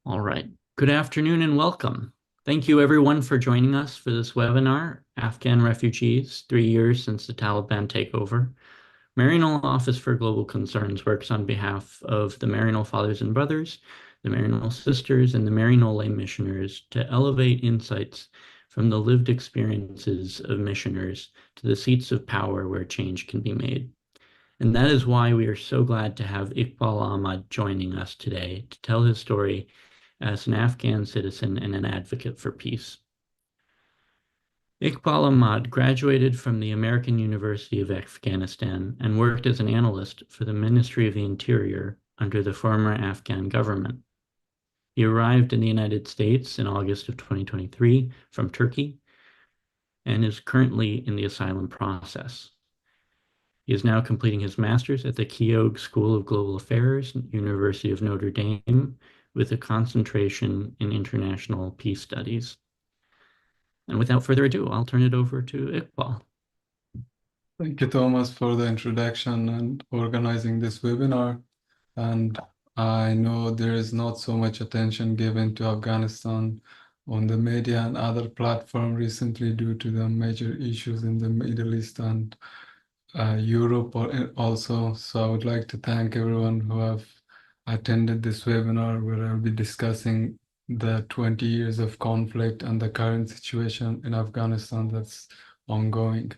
All right. Good afternoon and welcome. Thank you everyone for joining us for this webinar, Afghan Refugees, 3 years since the Taliban takeover. Maryknoll Office for Global Concerns works on behalf of the Maryknoll Fathers and Brothers, the Maryknoll Sisters, and the Maryknoll Lay Missioners to elevate insights from the lived experiences of missioners to the seats of power where change can be made. And that is why we are so glad to have Iqbal Ahmad joining us today to tell his story as an Afghan citizen and an advocate for peace. Iqbal Ahmad graduated from the American University of Afghanistan and worked as an analyst for the Ministry of the Interior under the former Afghan government. He arrived in the United States in August of 2023 from Turkey and is currently in the asylum process. He is now completing his master's at the Keough School of Global Affairs, University of Notre Dame, with a concentration in international peace studies. And without further ado, I'll turn it over to Iqbal. Thank you, Thomas, for the introduction and organizing this webinar. And I know there is not so much attention given to Afghanistan on the media and other platforms recently due to the major issues in the Middle East and Europe also. So I would like to thank everyone who have attended this webinar where I'll be discussing the 20 years of conflict and the current situation in Afghanistan that's ongoing,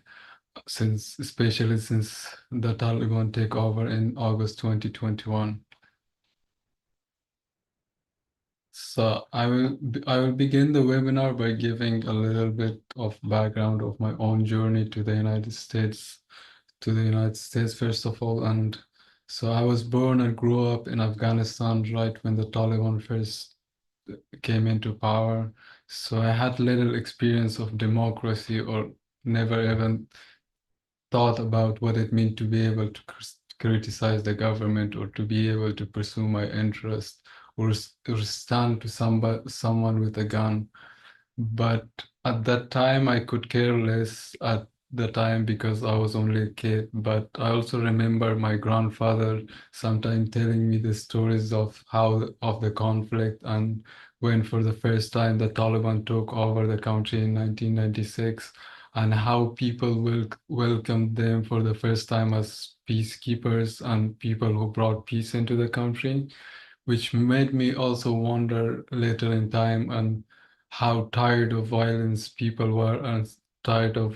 especially since the Taliban take over in August 2021. So I will begin the webinar by giving a little bit of background of my own journey to the United States first of all. And so I was born and grew up in Afghanistan right when the Taliban first came into power. So I had little experience of democracy or never even thought about what it meant to be able to criticize the government or to be able to pursue my interest or stand to someone with a gun. But at that time, I could care less at the time because I was only a kid. But I also remember my grandfather sometimes telling me the stories of the conflict and when for the first time the Taliban took over the country in 1996 and how people will welcome them for the first time as peacekeepers and people who brought peace into the country, which made me also wonder later in time and how tired of violence people were and tired of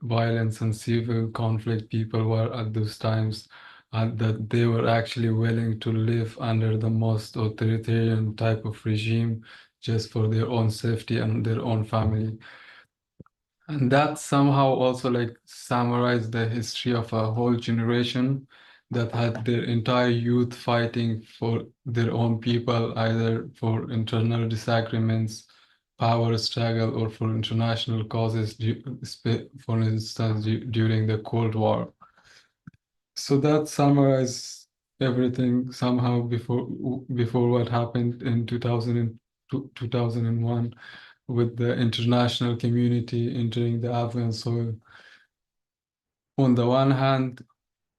violence and civil conflict people were at those times, and that they were actually willing to live under the most authoritarian type of regime just for their own safety and their own family. And that somehow also like summarized the history of a whole generation that had their entire youth fighting for their own people, either for internal disagreements, power struggle, or for international causes, for instance, during the Cold War. So that summarized everything somehow before what happened in 2001 with the international community entering the Afghan soil. On the one hand,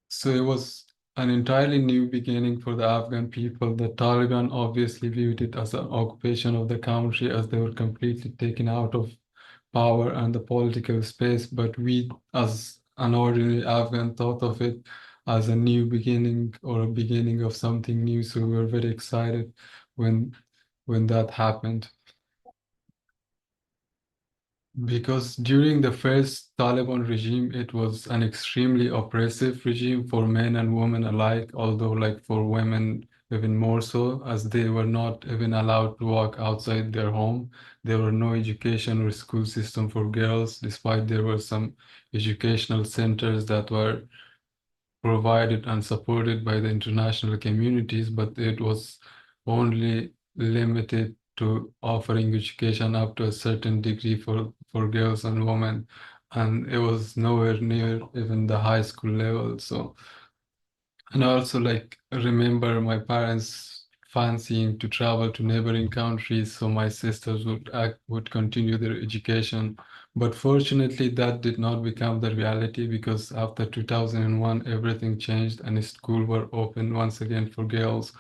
so it was an entirely new beginning for the Afghan people. The Taliban obviously viewed it as an occupation of the country as they were completely taken out of power and the political space. But we, as an ordinary Afghan, thought of it as a new beginning or a beginning of something new. So we were very excited when that happened. Because during the first Taliban regime, it was an extremely oppressive regime for men and women alike, although like for women even more so, as they were not even allowed to walk outside their home. There were no education or school system for girls, despite there were some educational centers that were provided and supported by the international communities, but it was only limited to offering education up to a certain degree for girls and women, and it was nowhere near even the high school level. So, and I also like remember my parents fancying to travel to neighboring countries so my sisters would continue their education. But fortunately, that did not become the reality because after 2001, everything changed and schools were open once again for girls.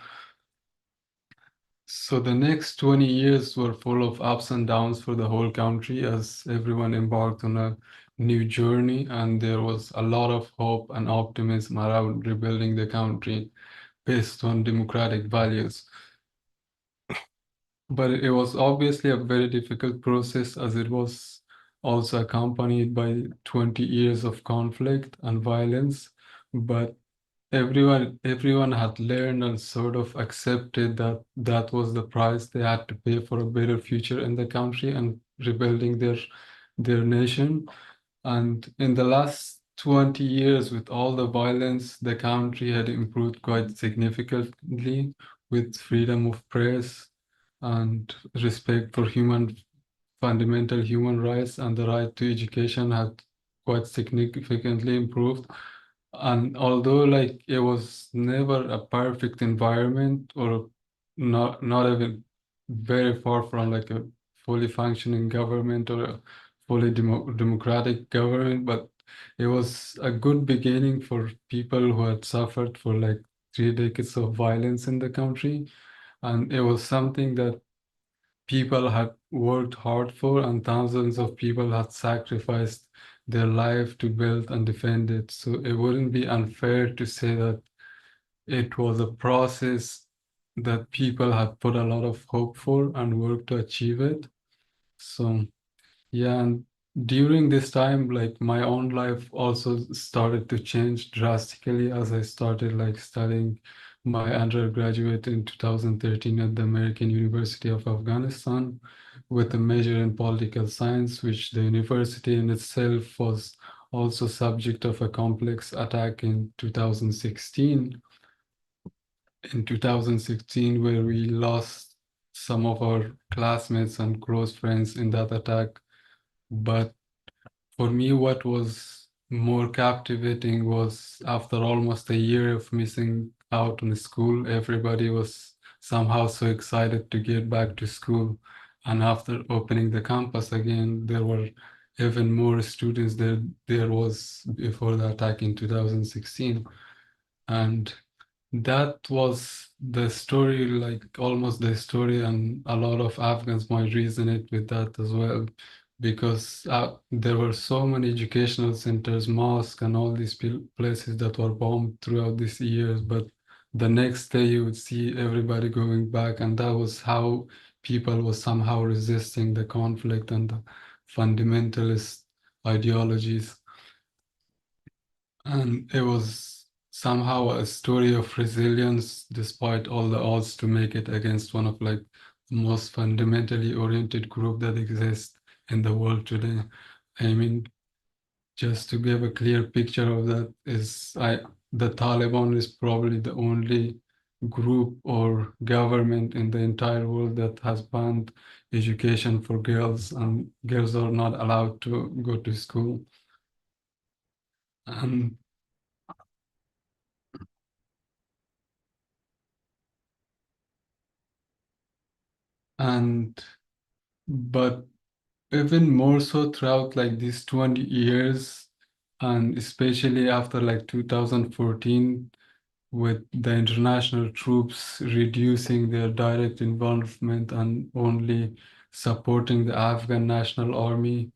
So the next 20 years were full of ups and downs for the whole country as everyone embarked on a new journey, and there was a lot of hope and optimism around rebuilding the country based on democratic values. But it was obviously a very difficult process as it was also accompanied by 20 years of conflict and violence. But everyone had learned and sort of accepted that that was the price they had to pay for a better future in the country and rebuilding their nation. And in the last 20 years, with all the violence, the country had improved quite significantly with freedom of press and respect for fundamental human rights, and the right to education had quite significantly improved. And although like it was never a perfect environment or not even very far from like a fully functioning government or a fully democratic government, but it was a good beginning for people who had suffered for like 3 decades of violence in the country. And it was something that people had worked hard for, and thousands of people had sacrificed their life to build and defend it. So it wouldn't be unfair to say that it was a process that people had put a lot of hope for and worked to achieve it. So yeah, and during this time, like my own life also started to change drastically as I started like studying my undergraduate in 2013 at the American University of Afghanistan with a major in political science, which the university in itself was also subject of a complex attack in 2016. In 2016, where we lost some of our classmates and close friends in that attack. But for me, what was more captivating was after almost a year of missing out on school, everybody was somehow so excited to get back to school. And after opening the campus again, there were even more students there was before the attack in 2016. And that was the story, like almost the story, and a lot of Afghans might resonate with that as well, because there were so many educational centers, mosques, and all these places that were bombed throughout these years. But the next day, you would see everybody going back, and that was how people were somehow resisting the conflict and the fundamentalist ideologies. And it was somehow a story of resilience despite all the odds to make it against one of like the most fundamentally oriented group that exists in the world today. I mean, just to give a clear picture of that is the Taliban is probably the only group or government in the entire world that has banned education for girls, and girls are not allowed to go to school. And and but even more so throughout like these 20 years, and especially after like 2014, with the international troops reducing their direct involvement and only supporting the Afghan National Army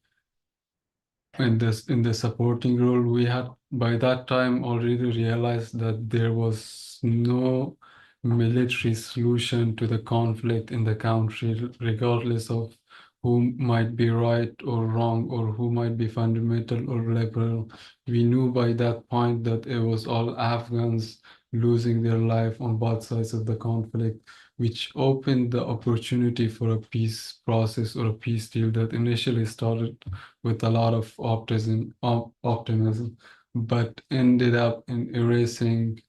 in the supporting role, we had by that time already realized that there was no military solution to the conflict in the country, regardless of who might be right or wrong, or who might be fundamental or liberal. We knew by that point that it was all Afghans losing their life on both sides of the conflict, which opened the opportunity for a peace process or a peace deal that initially started with a lot of optimism, but ended up in erasing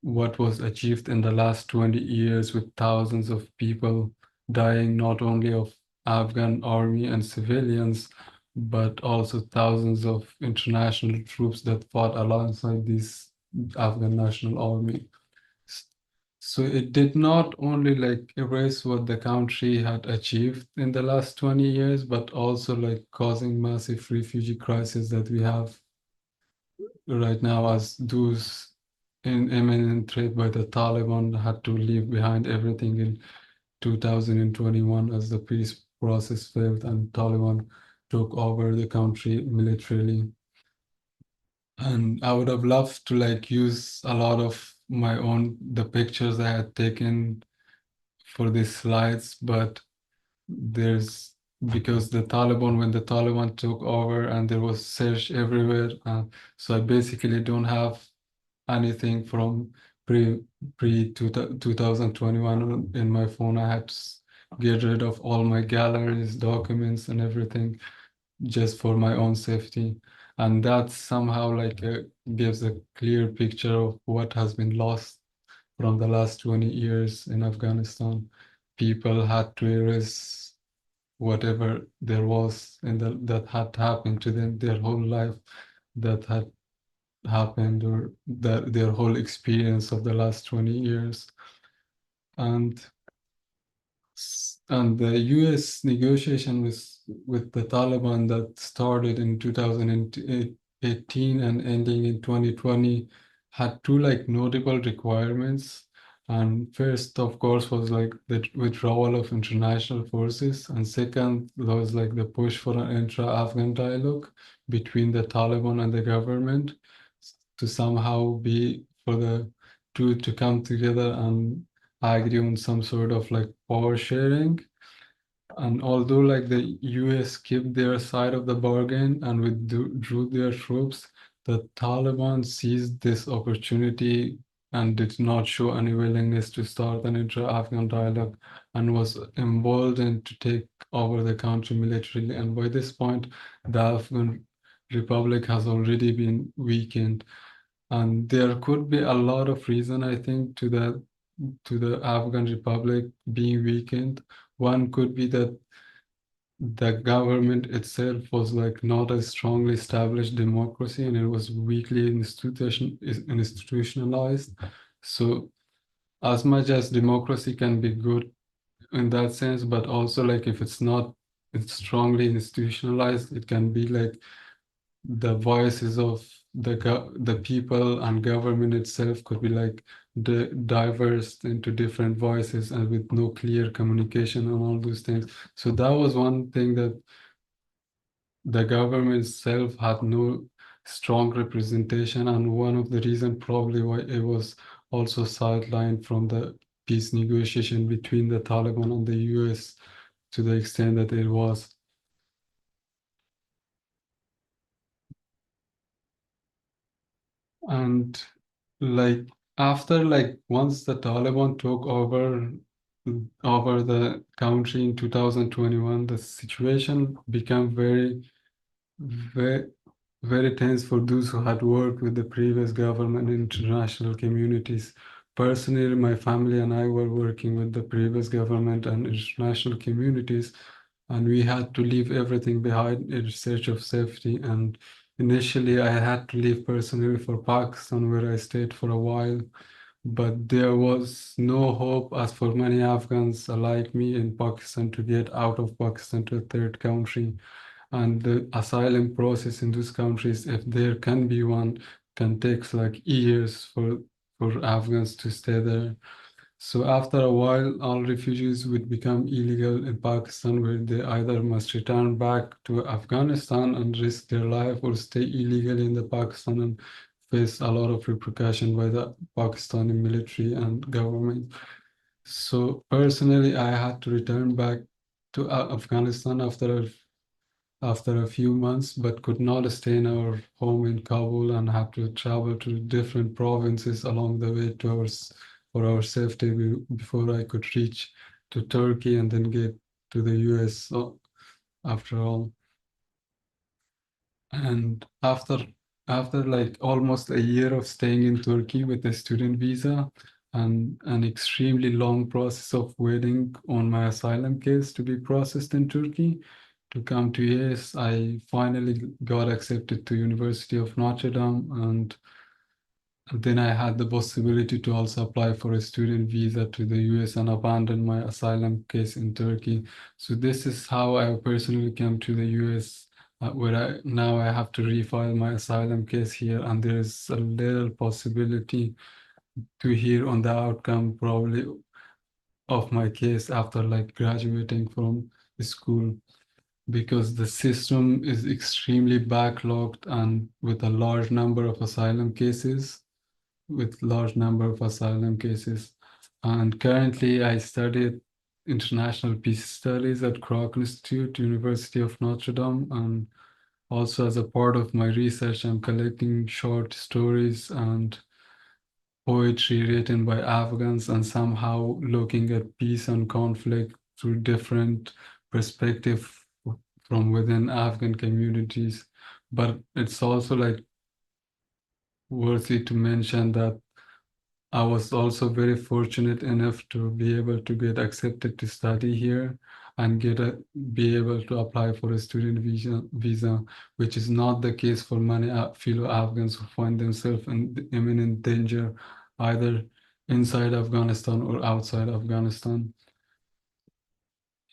what was achieved in the last 20 years, with thousands of people dying, not only of Afghan army and civilians, but also thousands of international troops that fought alongside this Afghan National Army. So it did not only like erase what the country had achieved in the last 20 years, but also like causing massive refugee crisis that we have right now, as those in imminent threat by the Taliban had to leave behind everything in 2021 as the peace process failed and Taliban took over the country militarily. And I would have loved to like use a lot of the pictures I had taken for these slides, but there's because when the Taliban took over and there was search everywhere, so I basically don't have anything from pre 2021 in my phone. I had to get rid of all my galleries, documents, and everything just for my own safety. And that somehow like gives a clear picture of what has been lost from the last 20 years in Afghanistan. People had to erase whatever there was that had happened to them their whole life, that had happened, or that their whole experience of the last 20 years. And the US negotiation with the Taliban that started in 2018 and ending in 2020 had two like notable requirements. And first, of course, was like the withdrawal of international forces. And second was like the push for an intra-Afghan dialogue between the Taliban and the government to somehow be for the two to come together and agree on some sort of like power sharing. And although like the US kept their side of the bargain and withdrew their troops, the Taliban seized this opportunity and did not show any willingness to start an intra-Afghan dialogue and was emboldened to take over the country militarily. And by this point, the Afghan Republic has already been weakened. And there could be a lot of reason, I think, to the Afghan Republic being weakened. One could be that the government itself was like not a strongly established democracy and it was weakly institutionalized. So as much as democracy can be good in that sense, but also like if it's strongly institutionalized, it can be like the voices of the people and government itself could be like diverse into different voices and with no clear communication and all those things. So that was one thing, that the government itself had no strong representation, and one of the reasons probably why it was also sidelined from the peace negotiation between the Taliban and the US to the extent that it was. And like after like once the Taliban took over the country in 2021, the situation became very very tense for those who had worked with the previous government and international communities. Personally, my family and I were working with the previous government and international communities, and we had to leave everything behind in search of safety. And initially, I had to leave personally for Pakistan, where I stayed for a while. But there was no hope, as for many Afghans like me in Pakistan, to get out of Pakistan to a third country. And the asylum process in those countries, if there can be one, can take like years for Afghans to stay there. So after a while, all refugees would become illegal in Pakistan, where they either must return back to Afghanistan and risk their life, or stay illegally in the Pakistan and face a lot of repercussion by the Pakistani military and government. So personally, I had to return back to Afghanistan after a few months, but could not stay in our home in Kabul and had to travel to different provinces along the way for our safety before I could reach to Turkey and then get to the US after all. And after like almost a year of staying in Turkey with a student visa and an extremely long process of waiting on my asylum case to be processed in Turkey, to come to US, I finally got accepted to University of Notre Dame, and then I had the possibility to also apply for a student visa to the US and abandon my asylum case in Turkey. So this is how I personally came to the US, where now I have to refile my asylum case here, and there is a little possibility to hear on the outcome probably of my case after like graduating from school, because the system is extremely backlogged and with a large number of asylum cases, And currently I studied international peace studies at Kroc Institute, University of Notre Dame, and also as a part of my research, I'm collecting short stories and poetry written by Afghans and somehow looking at peace and conflict through different perspective from within Afghan communities. But it's also like worthy to mention that I was also very fortunate enough to be able to get accepted to study here and be able to apply for a student visa, which is not the case for many fellow Afghans who find themselves in imminent danger either inside Afghanistan or outside Afghanistan.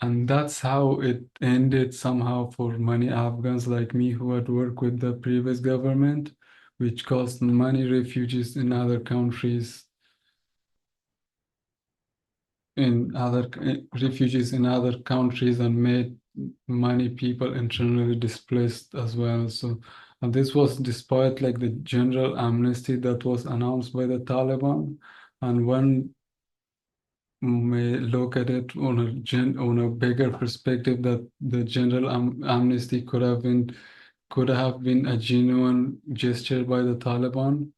And that's how it ended somehow for many Afghans like me who had worked with the previous government, which caused many refugees in other countries refugees in other countries and made many people internally displaced as well. So and this was despite like the general amnesty that was announced by the Taliban. And one may look at it on a bigger perspective that the general amnesty could have been a genuine gesture by the Taliban.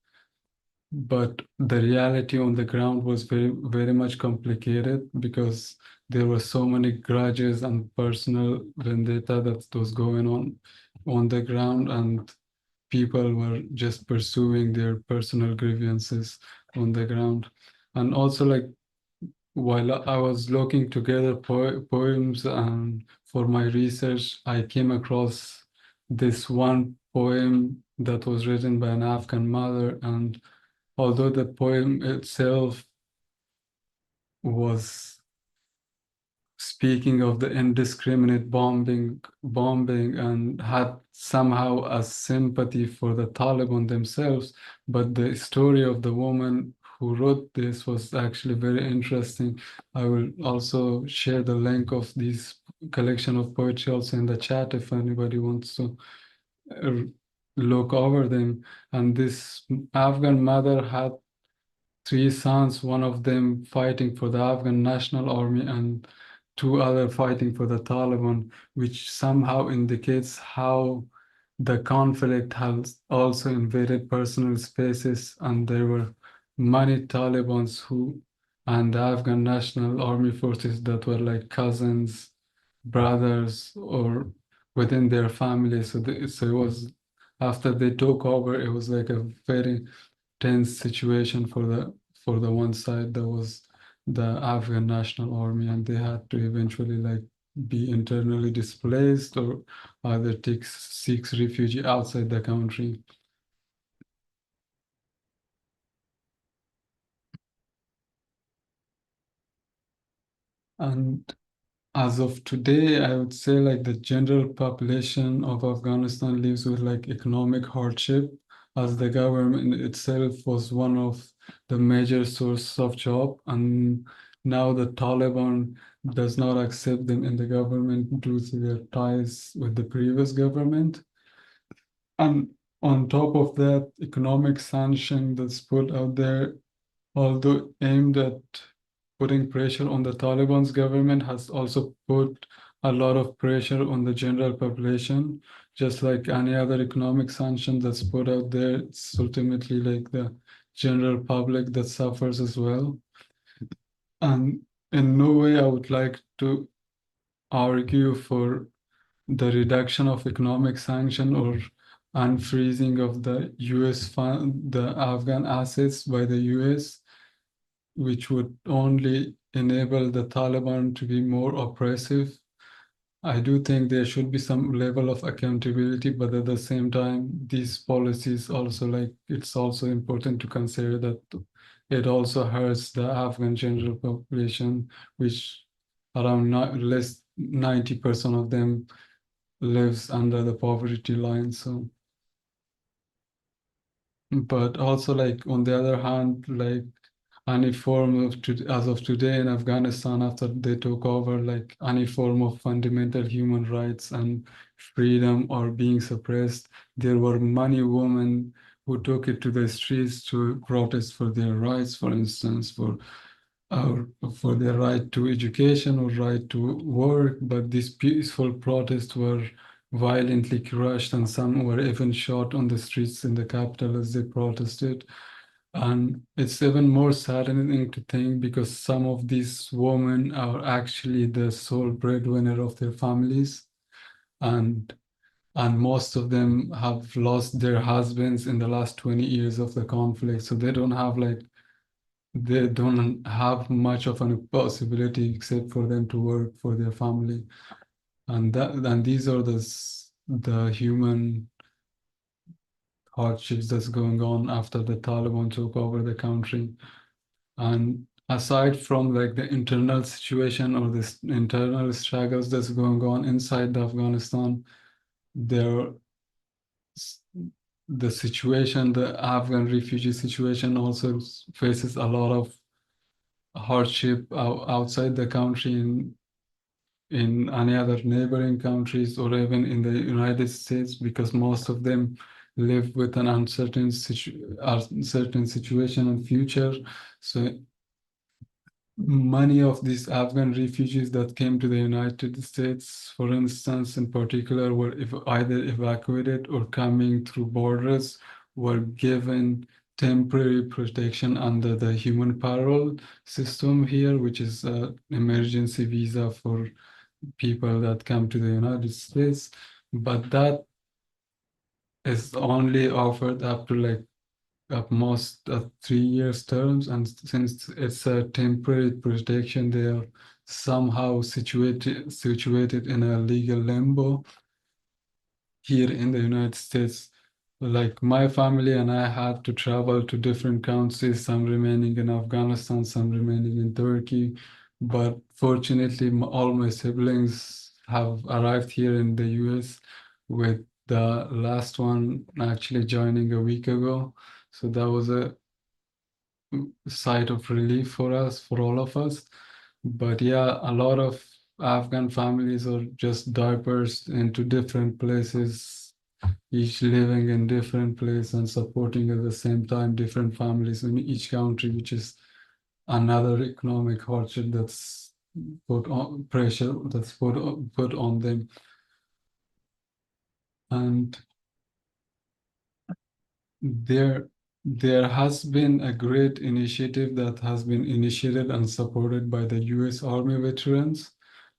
But the reality on the ground was very much complicated because there were so many grudges and personal vendetta that was going on the ground, and people were just pursuing their personal grievances on the ground. And also, like, while I was looking together poems and for my research, I came across this one poem that was written by an Afghan mother, and although the poem itself was speaking of the indiscriminate bombing and had somehow a sympathy for the Taliban themselves, but the story of the woman who wrote this was actually very interesting. I will also share the link of this collection of poetry also in the chat if anybody wants to uh, look over them. And this Afghan mother had three sons, one of them fighting for the Afghan National Army and two other fighting for the Taliban, which somehow indicates how the conflict has also invaded personal spaces, and there were many Talibans and the Afghan National Army forces that were like cousins, brothers, or within their family. So it was after they took over, it was like a very tense situation for the one side that was the Afghan National Army, and they had to eventually like be internally displaced or either seeks refuge outside the country. And as of today, I would say like the general population of Afghanistan lives with like economic hardship, as the government itself was one of the major sources of job. And now the Taliban does not accept them in the government due to their ties with the previous government. And on top of that, economic sanction that's put out there, although aimed at putting pressure on the Taliban's government, has also put a lot of pressure on the general population. Just like any other economic sanction that's put out there, it's ultimately like the general public that suffers as well. And in no way I would like to argue for the reduction of economic sanction or unfreezing of the US fund, the Afghan assets by the US, which would only enable the Taliban to be more oppressive. I do think there should be some level of accountability, but at the same time, these policies also like it's also important to consider that it also hurts the Afghan general population, which around less 90% of them lives under the poverty line. So, but also like on the other hand, like any form of, as of today in Afghanistan, after they took over, like any form of fundamental human rights and freedom are being suppressed. There were many women who took it to the streets to protest for their rights, for instance, uh, for their right to education or right to work. But these peaceful protests were violently crushed, and some were even shot on the streets in the capital as they protested. And it's even more saddening to think, because some of these women are actually the sole breadwinner of their families, and most of them have lost their husbands in the last 20 years of the conflict. So they don't have much of a possibility except for them to work for their family. And these are the human hardships that's going on after the Taliban took over the country. And aside from like the internal situation or this internal struggles that's going on inside the Afghanistan, there the situation, the Afghan refugee situation also faces a lot of hardship outside the country, in any other neighboring countries or even in the United States, because most of them live with an uncertain situation and future. So many of these Afghan refugees that came to the United States, for instance, in particular, were either evacuated or coming through borders, were given temporary protection under the human parole system here, which is an emergency visa for people that come to the United States. But that is only offered up to like at most 3 years terms, and since it's a temporary protection, they are somehow situated in a legal limbo here in the United States. Like my family and I had to travel to different countries, some remaining in Afghanistan, some remaining in Turkey. But fortunately, all my siblings have arrived here in the US, with the last one actually joining a week ago. So that was a sigh of relief for us, for all of us. But yeah, a lot of Afghan families are just dispersed into different places, each living in different place and supporting at the same time different families in each country, which is another economic hardship that's put on pressure that's put on them. And There, there has been a great initiative that has been initiated and supported by the US Army veterans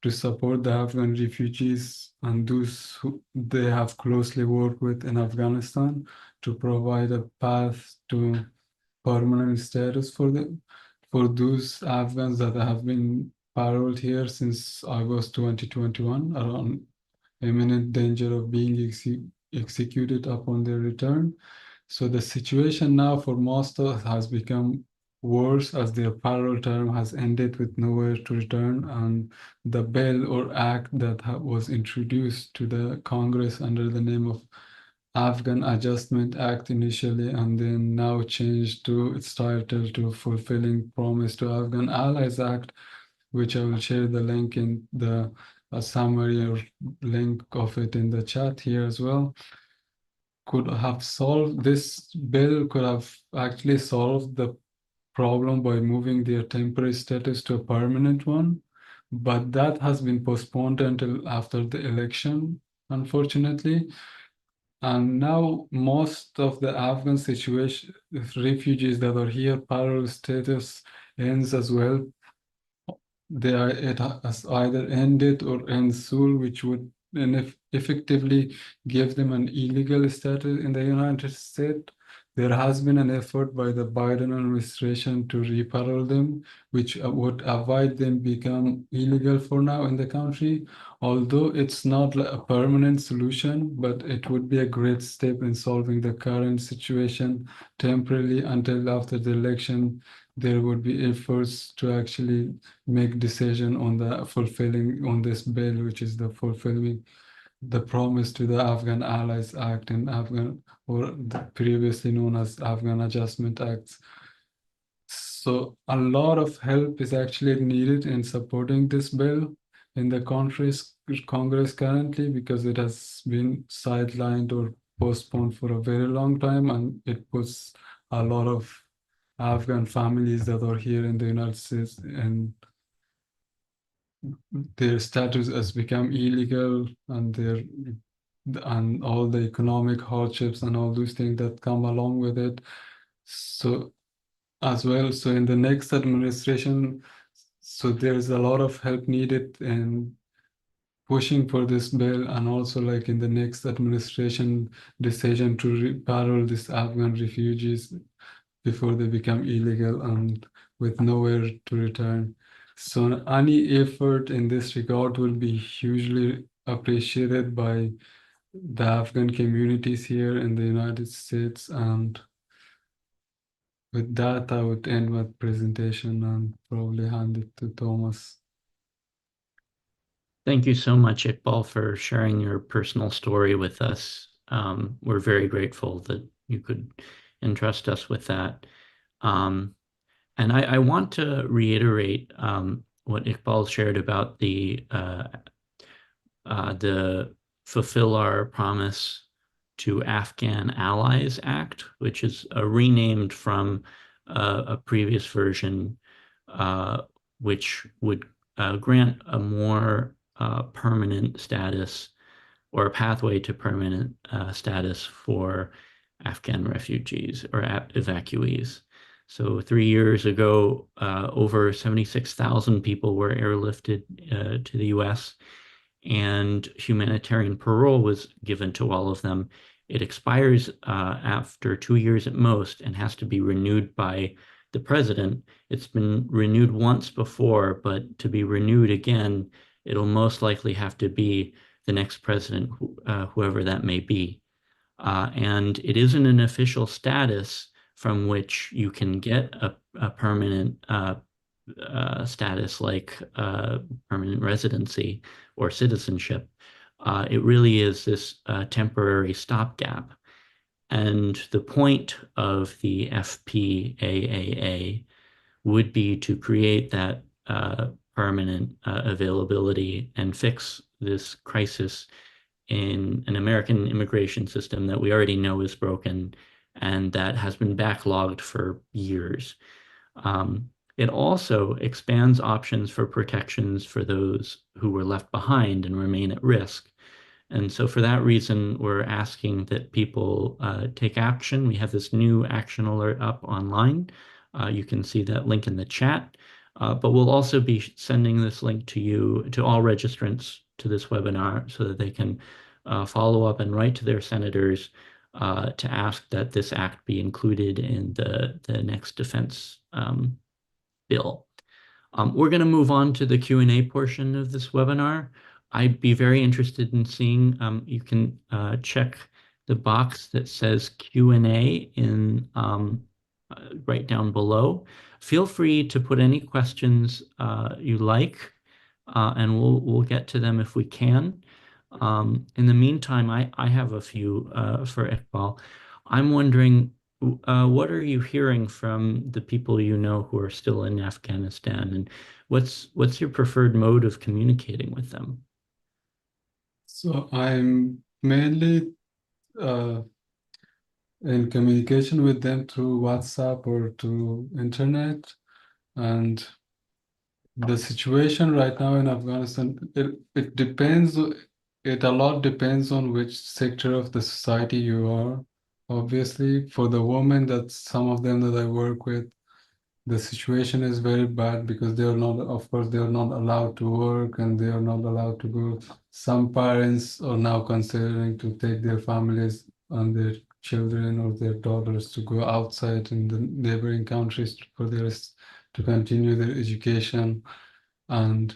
to support the Afghan refugees and those who they have closely worked with in Afghanistan, to provide a path to permanent status for them, for those Afghans that have been paroled here since August 2021, around imminent danger of being executed upon their return. So the situation now for most of us has become worse, as their parole term has ended with nowhere to return, and the bill or act that was introduced to the Congress under the name of Afghan Adjustment Act initially, and then now changed to its title to Fulfilling Promise to Afghan Allies Act, which I will share the link in the summary or link of it in the chat here as well. This bill could have actually solved the problem by moving their temporary status to a permanent one, but that has been postponed until after the election, unfortunately. And now most of the Afghan situation refugees that are here, parole status ends as well. It has either ended or ends soon, which would effectively give them an illegal status in the United States. There has been an effort by the Biden administration to reparole them, which would avoid them become illegal for now in the country. Although it's not like a permanent solution, but it would be a great step in solving the current situation temporarily until after the election. There would be efforts to actually make decision on the fulfilling on this bill, which is the fulfilling the promise to the Afghan Allies Act and Afghan, or previously known as Afghan Adjustment Acts. So a lot of help is actually needed in supporting this bill in the Congress currently because it has been sidelined or postponed for a very long time, and it puts a lot of Afghan families that are here in the United States and their status has become illegal, and all the economic hardships and all those things that come along with it. So as well, so in the next administration, so there's a lot of help needed in pushing for this bill, and also like in the next administration decision to parole these Afghan refugees before they become illegal and with nowhere to return. So any effort in this regard will be hugely appreciated by the Afghan communities here in the United States. And with that, I would end my presentation and probably hand it to Thomas. Thank you so much, Iqbal, for sharing your personal story with us. We're very grateful that you could entrust us with that. Um, and I want to reiterate what Iqbal shared about the Fulfill Our Promise to Afghan Allies Act, which is renamed from a previous version, which would grant a more permanent status or a pathway to permanent status for Afghan refugees or evacuees. So 3 years ago, over 76,000 people were airlifted to the US, and humanitarian parole was given to all of them. It expires after 2 years at most and has to be renewed by the president. It's been renewed once before, but to be renewed again, it'll most likely have to be the next president, whoever that may be. And it isn't an official status from which you can get a permanent status like permanent residency or citizenship. It really is this temporary stopgap. And the point of the FPAAA would be to create that permanent availability and fix this crisis in an American immigration system that we already know is broken and that has been backlogged for years. It also expands options for protections for those who were left behind and remain at risk. And so for that reason, we're asking that people take action. We have this new action alert up online. You can see that link in the chat. But we'll also be sending this link to you, to all registrants to this webinar, so that they can follow up and write to their senators to ask that this act be included in the next defense bill. We're going to move on to the Q&A portion of this webinar. I'd be very interested in seeing, you can check the box that says Q&A in right down below. Feel free to put any questions you like, and we'll get to them if we can. In the meantime, I have a few for Iqbal. I'm wondering, what are you hearing from the people you know who are still in Afghanistan, and what's your preferred mode of communicating with them? So I'm mainly in communication with them through WhatsApp or through internet. And the situation right now in Afghanistan, it depends, it a lot depends on which sector of the society you are. Obviously, for the women, that some of them that I work with, the situation is very bad because they are not, of course, they are not allowed to work and they are not allowed to go. Some parents are now considering to take their families and their children or their daughters to go outside in the neighboring countries to continue their education. And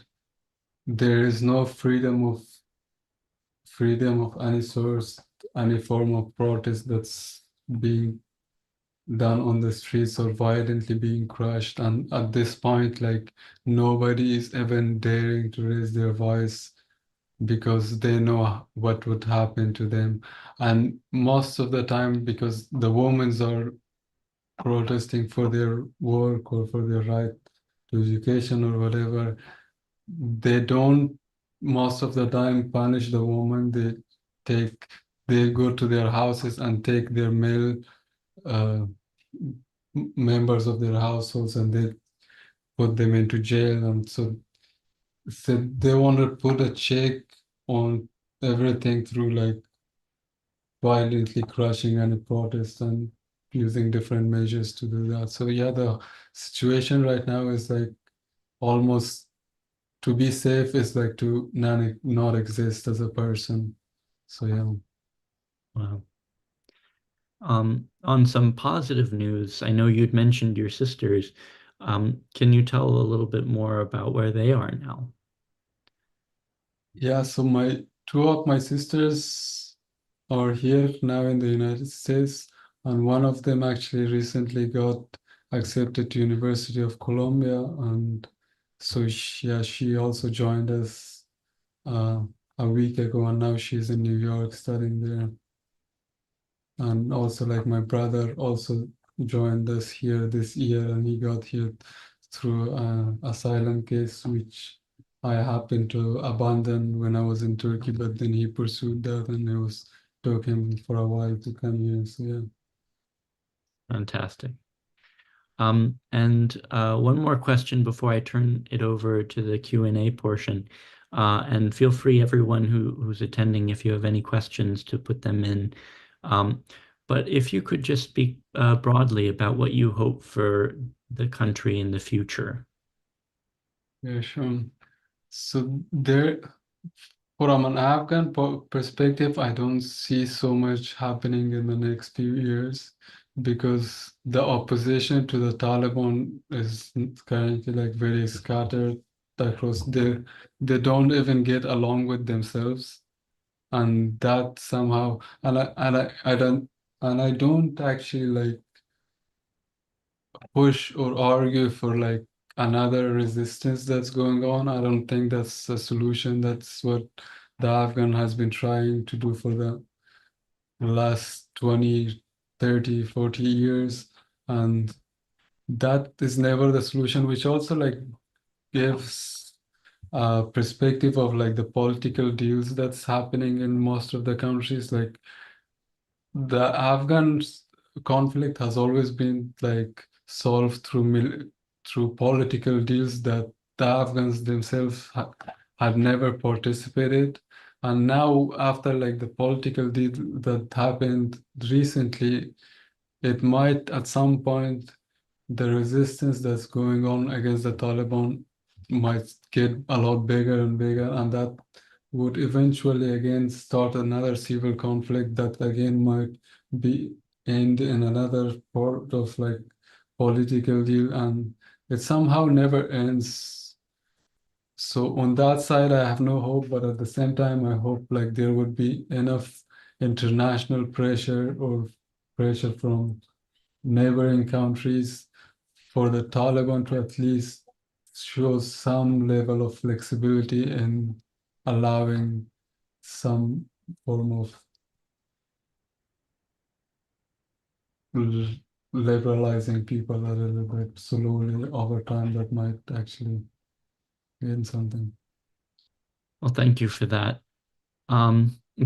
there is no freedom of any source, any form of protest that's being done on the streets or violently being crushed. And at this point, like, nobody is even daring to raise their voice because they know what would happen to them. And most of the time, because the women are protesting for their work or for their right to education or whatever, they don't most of the time punish the woman. Take they go to their houses and take their male uh, members of their households and they put them into jail. And so they want to put a check on everything through like violently crushing any protest and using different measures to do that. So yeah, the situation right now is like almost to be safe is like to not exist as a person. So yeah. Wow. On some positive news, I know you'd mentioned your sisters. Can you tell a little bit more about where they are now? Yeah, so my two of my sisters are here now in the United States, and one of them actually recently got accepted to University of Columbia, and so she also joined us uh, a week ago, and now she's in New York studying there. And also, like my brother also joined us here this year, and he got here through an asylum case, which I happened to abandon when I was in Turkey, but then he pursued that, and took him for a while to come here. So yeah. Fantastic. And one more question before I turn it over to the Q&A portion. And feel free, everyone who's attending, if you have any questions, to put them in. But if you could just speak broadly about what you hope for the country in the future. Yeah, sure. So there, from an Afghan perspective, I don't see so much happening in the next few years because the opposition to the Taliban is currently like very scattered across. They don't even get along with themselves, and that somehow, I don't actually like push or argue for like another resistance that's going on. I don't think that's a solution. That's what the Afghan has been trying to do for the last 20, 30, 40 years. And that is never the solution, which also like gives a perspective of like the political deals that's happening in most of the countries. Like the Afghan conflict has always been like solved through political deals that the Afghans themselves had never participated. And now, after like the political deal that happened recently, it might at some point the resistance that's going on against the Taliban might get a lot bigger and bigger, and that would eventually again start another civil conflict that again might be end in another part of like political deal, and it somehow never ends. So on that side, I have no hope, but at the same time, I hope like there would be enough international pressure or pressure from neighboring countries for the Taliban to at least show some level of flexibility in allowing some form of l- liberalizing people a little bit slowly over time that might actually gain something. Well, thank you for that.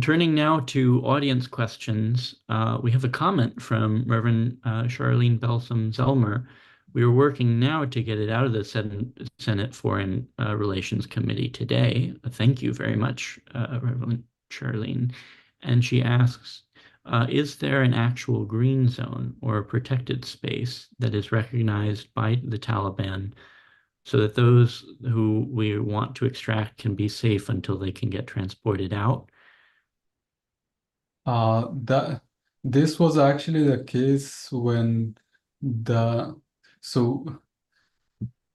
Turning now to audience questions, we have a comment from Reverend Charlene Belsom-Zelmer. We are working now to get it out of the Senate Foreign Relations Committee today. Thank you very much, Reverend Charlene. And she asks, is there an actual green zone or a protected space that is recognized by the Taliban so that those who we want to extract can be safe until they can get transported out? That this was actually the case when the so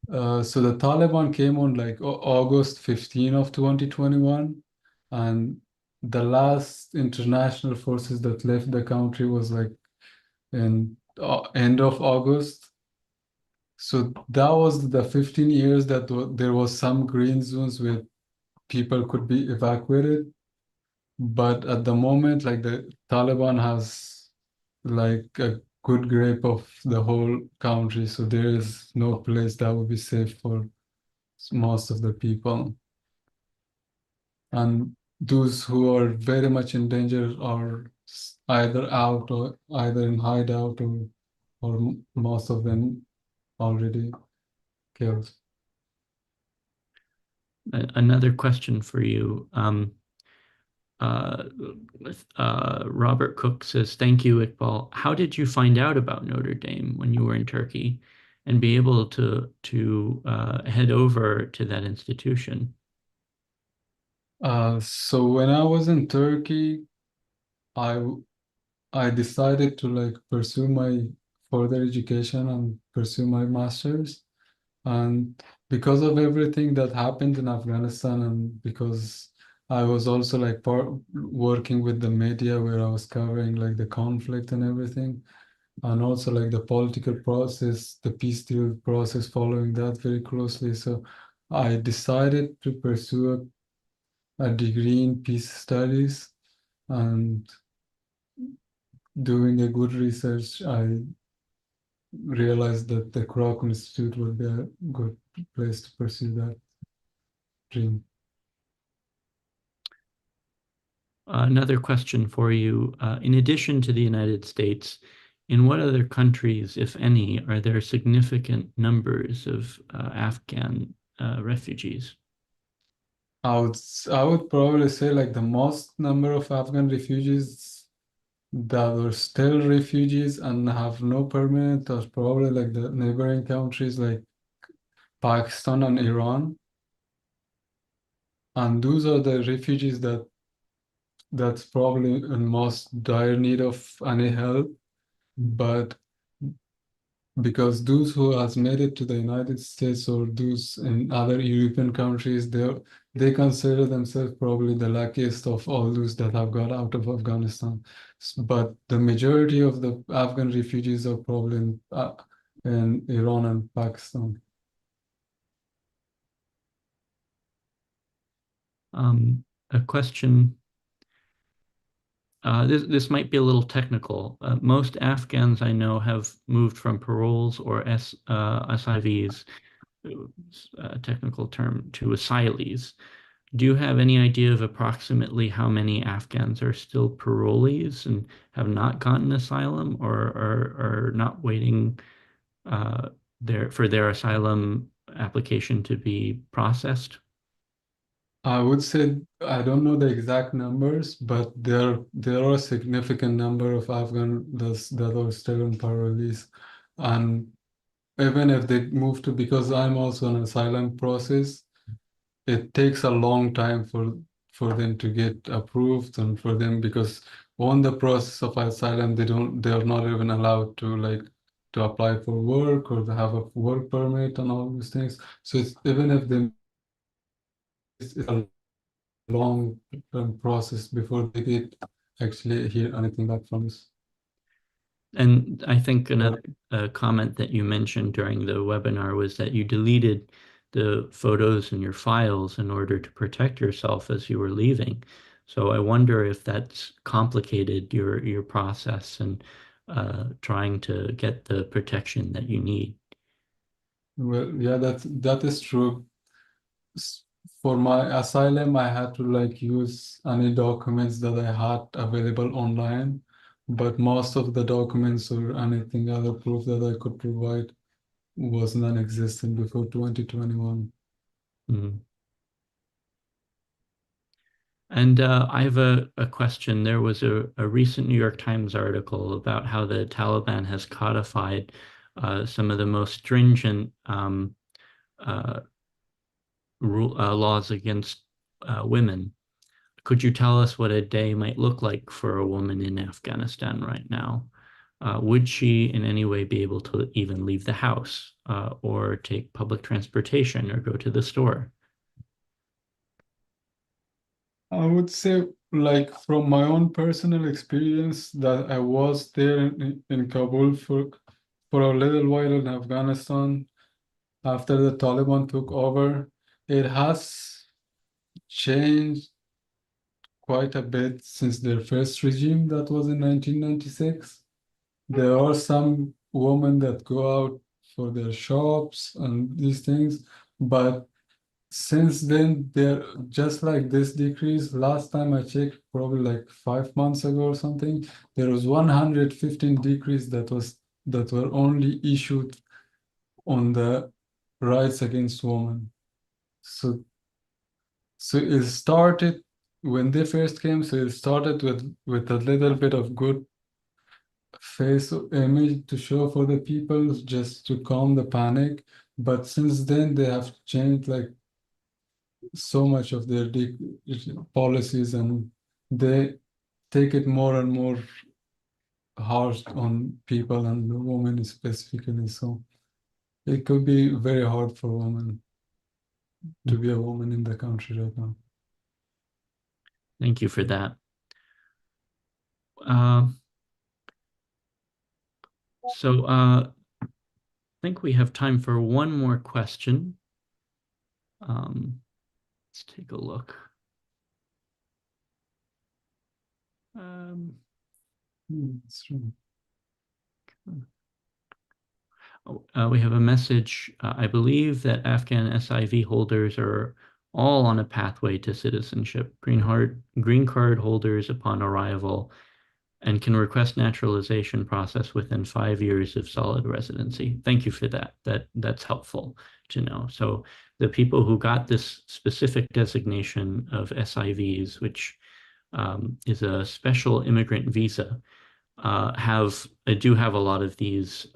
so the Taliban came on like August 15 of 2021, and the last international forces that left the country was like in end of August. So that was the 15 years that there was some green zones where people could be evacuated. But at the moment, like the Taliban has like good grip of the whole country, so there is no place that would be safe for most of the people. And those who are very much in danger are either out or either in hideout or most of them already killed. Another question for you. Uh, Robert Cook says, "Thank you, Iqbal. How did you find out about Notre Dame when you were in Turkey, and be able to head over to that institution?" So when I was in Turkey, I I decided to like pursue my further education and pursue my master's. And because of everything that happened in Afghanistan, and because I was also like working with the media where I was covering like the conflict and everything, and also like the political process, the peace deal process, following that very closely. So I decided to pursue a degree in peace studies, and doing a good research, I realized that the Kroc Institute would be a good place to pursue that dream. Another question for you. In addition to the United States, in what other countries, if any, are there significant numbers of Afghan refugees? I would probably say like the most number of Afghan refugees that are still refugees and have no permanent are probably like the neighboring countries like Pakistan and Iran. And those are the refugees that's probably in most dire need of any help. But because those who has made it to the United States or those in other European countries, they consider themselves probably the luckiest of all those that have got out of Afghanistan. But the majority of the Afghan refugees are probably in Iran and Pakistan. A question. This might be a little technical. Most Afghans I know have moved from paroles or SIVs, technical term, to asylees. Do you have any idea of approximately how many Afghans are still parolees and have not gotten asylum, or are not waiting for their asylum application to be processed? I would say I don't know the exact numbers, but there are a significant number of Afghan that are still in parolees. And even if they move to, because I'm also an asylum process, it takes a long time for them to get approved, and for them, because on the process of asylum they're not even allowed to like to apply for work or to have a work permit and all these things. So it's even if they it's a long process before they get actually hear anything back from us. And I think another comment that you mentioned during the webinar was that you deleted the photos in your files in order to protect yourself as you were leaving. So I wonder if that's complicated your process and trying to get the protection that you need. Well, yeah, that is true. For my asylum, I had to like use any documents that I had available online, but most of the documents or anything other proof that I could provide was non-existent before 2021. Mm. And I have a question. There was a recent New York Times article about how the Taliban has codified some of the most stringent uh, laws against women. Could you tell us what a day might look like for a woman in Afghanistan right now? Would she in any way be able to even leave the house or take public transportation or go to the store? I would say, like from my own personal experience, that I was there in Kabul for a little while in Afghanistan after the Taliban took over. It has changed quite a bit since their first regime that was in 1996. there are some women that go out for their shops and these things, but since then, they're just like this decrease. Last time I checked, probably like 5 months ago or something, there was 115 decrease that were only issued on the rights against women. So it started when they first came. So it started with a little bit of good face image to show for the people just to calm the panic. But since then, they have changed like so much of their policies, and they take it more and more harsh on people and the women specifically. So it could be very hard for women to be a woman in the country right now. Thank you for that. Um, I think we have time for one more question. Let's take a look. That's true. We have a message. I believe that Afghan SIV holders are all on a pathway to citizenship. Green card holders upon arrival and can request naturalization process within 5 years of solid residency. Thank you for that. That's helpful to know. So the people who got this specific designation of SIVs, which is a special immigrant visa, do have a lot of these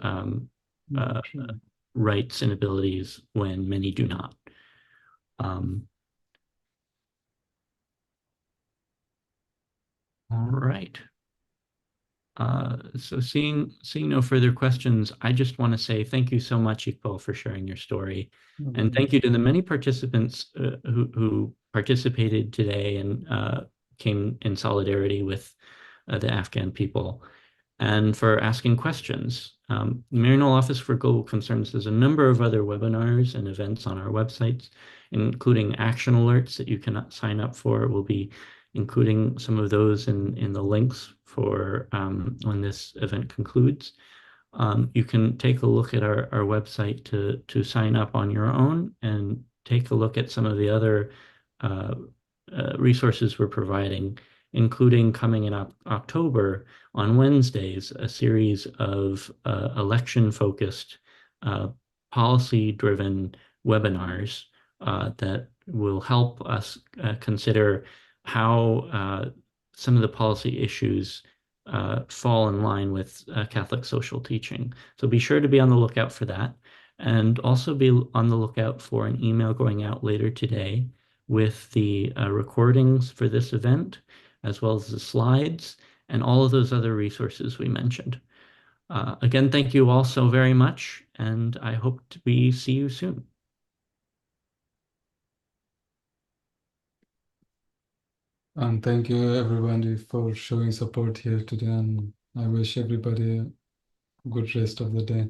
rights and abilities when many do not. All right. So seeing no further questions, I just want to say thank you so much, Iqbal, for sharing your story. And thank you to the many participants who participated today and came in solidarity with the Afghan people, and for asking questions. The Maryknoll Office for Global Concerns has a number of other webinars and events on our websites, including action alerts that you can sign up for. We'll be including some of those in the links for when this event concludes. You can take a look at our website to sign up on your own and take a look at some of the other resources we're providing, including coming in October on Wednesdays, a series of election-focused, policy-driven webinars that will help us consider how some of the policy issues fall in line with Catholic social teaching. So be sure to be on the lookout for that, and also be on the lookout for an email going out later today with the recordings for this event, as well as the slides and all of those other resources we mentioned. Again, thank you all so very much, and I hope we see you soon. And thank you everybody for showing support here today, and I wish everybody a good rest of the day.